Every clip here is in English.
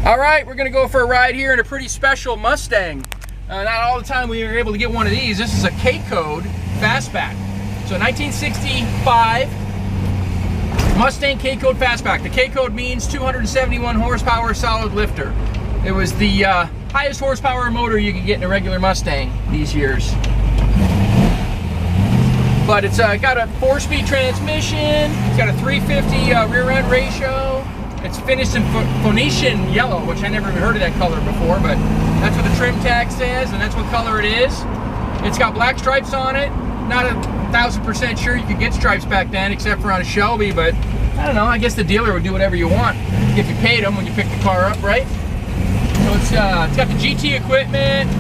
All right, we're gonna go for a ride here in a pretty special Mustang. Not all the time we were able to get one of these. This is a K-Code Fastback. So 1965 Mustang K-Code Fastback. The K-Code means 271 horsepower solid lifter. It was the highest horsepower motor you could get in a regular Mustang these years. But it's got a 4-speed transmission. It's got a 350 rear end ratio. It's finished in Phoenician Yellow, which I never even heard of that color before, but that's what the trim tag says, and that's what color it is. It's got black stripes on it. Not 1,000% sure you could get stripes back then, except for on a Shelby, but I don't know, I guess the dealer would do whatever you want if you paid them when you picked the car up, right? So it's got the GT equipment,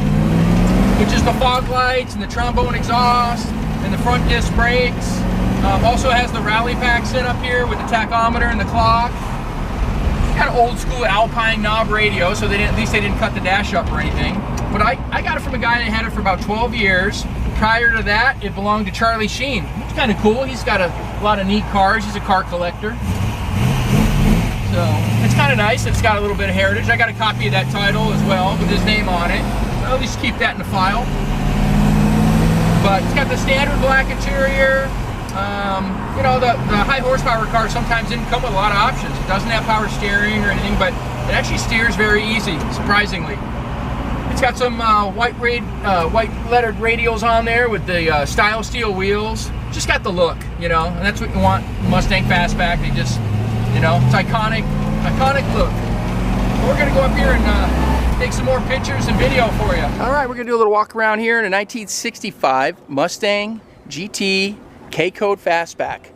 which is the fog lights and the Trombone exhaust and the front disc brakes. Also has the rally pack set up here with the tachometer and the clock. Got an old school Alpine knob radio, so at least they didn't cut the dash up or anything. But I got it from a guy that had it for about 12 years. Prior to that, it belonged to Charlie Sheen. It's kind of cool. He's got a lot of neat cars. He's a car collector. So it's kind of nice. It's got a little bit of heritage. I got a copy of that title as well with his name on it. I'll at least keep that in the file. But it's got the standard black interior. You know, the high horsepower car sometimes didn't come with a lot of options. It doesn't have power steering or anything, but it actually steers very easy, surprisingly. It's got some white lettered radials on there with the style steel wheels. Just got the look, you know, and that's what you want Mustang Fastback. They just, you know, it's iconic look. We're gonna go up here and take some more pictures and video for you. All right, we're gonna do a little walk around here in a 1965 Mustang GT K-Code Fastback.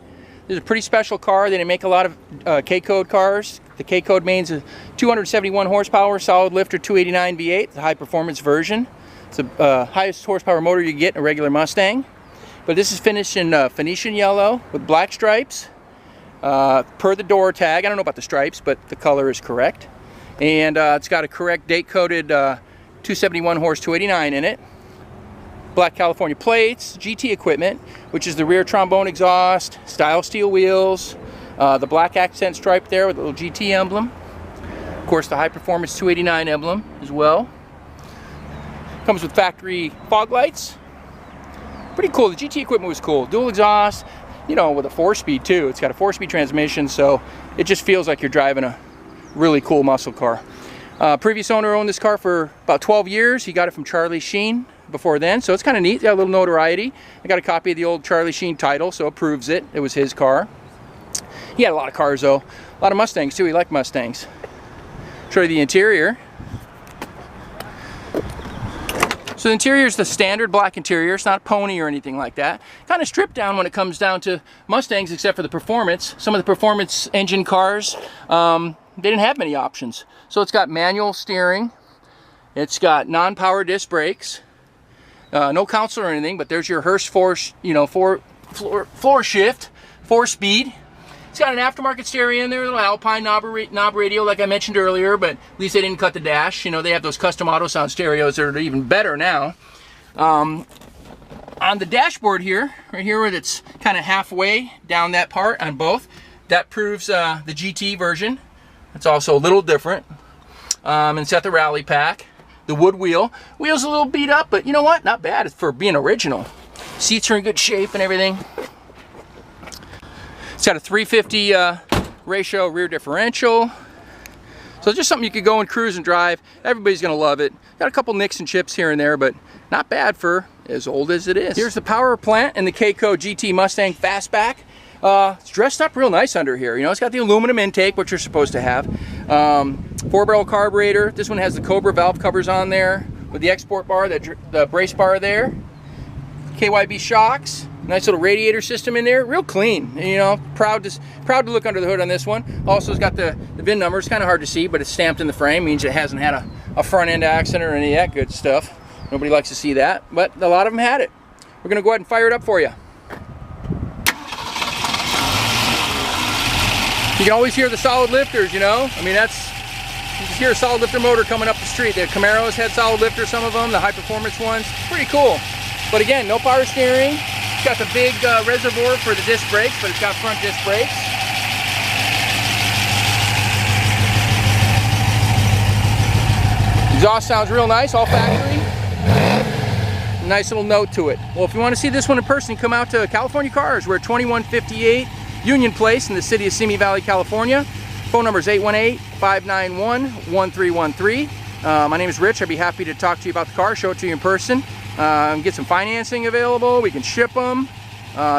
This is a pretty special car. They didn't make a lot of K-Code cars. The K-Code means a 271 horsepower solid lifter 289 V8, the high performance version. It's the highest horsepower motor you can get in a regular Mustang. But this is finished in Phoenician Yellow with black stripes per the door tag. I don't know about the stripes, but the color is correct. And it's got a correct date coded 271 horse 289 in it. Black California plates, GT equipment, which is the rear trombone exhaust, style steel wheels, the black accent stripe there with a little GT emblem. Of course, the high performance 289 emblem as well. Comes with factory fog lights. Pretty cool. The GT equipment was cool. Dual exhaust, you know, with a 4-speed too. It's got a 4-speed transmission, so it just feels like you're driving a really cool muscle car. Previous owner owned this car for about 12 years. He got it from Charlie Sheen before then, so it's kind of neat. It's got a little notoriety. I got a copy of the old Charlie Sheen title, so it proves it. It was his car. He had a lot of cars though. A lot of Mustangs too. He liked Mustangs. Show you the interior. So the interior is the standard black interior. It's not pony or anything like that. Kind of stripped down when it comes down to Mustangs, except for the performance. Some of the performance engine cars, they didn't have many options. So it's got manual steering. It's got non-power disc brakes. No console or anything, but there's your Hurst floor shift, 4-speed. It's got an aftermarket stereo in there, a little Alpine knob radio like I mentioned earlier, but at least they didn't cut the dash. You know, they have those custom auto sound stereos that are even better now. On the dashboard here, right here where it's kind of halfway down that part on both, that proves the GT version. It's also a little different. And it's got the rally pack. The wood wheel's a little beat up, but you know what? Not bad for being original. Seats are in good shape and everything. It's got a 350 ratio rear differential. So it's just something you could go and cruise and drive. Everybody's gonna love it. Got a couple nicks and chips here and there, but not bad for as old as it is. Here's the power plant in the K-Code GT Mustang Fastback. It's dressed up real nice under here. You know, it's got the aluminum intake, which you're supposed to have. 4-barrel carburetor. This one has the Cobra valve covers on there with the export bar, the brace bar there. KYB shocks. Nice little radiator system in there. Real clean. You know, proud to look under the hood on this one. Also, it's got the VIN number. It's kind of hard to see, but it's stamped in the frame. Means it hasn't had a front end accident or any of that good stuff. Nobody likes to see that, but a lot of them had it. We're going to go ahead and fire it up for you. You can always hear the solid lifters, you know. I mean, you can hear a solid lifter motor coming up the street. The Camaros had solid lifters, some of them, the high performance ones. Pretty cool. But again, no power steering. It's got the big reservoir for the disc brakes, but it's got front disc brakes. Exhaust sounds real nice, all factory. Nice little note to it. Well, if you want to see this one in person, come out to California Cars. We're at 2158 Union Place in the city of Simi Valley, California. Phone number is 818-591-1313. My name is Rich. I'd be happy to talk to you about the car, show it to you in person. Get some financing available. We can ship them.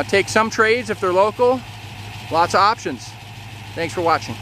Take some trades if they're local. Lots of options. Thanks for watching.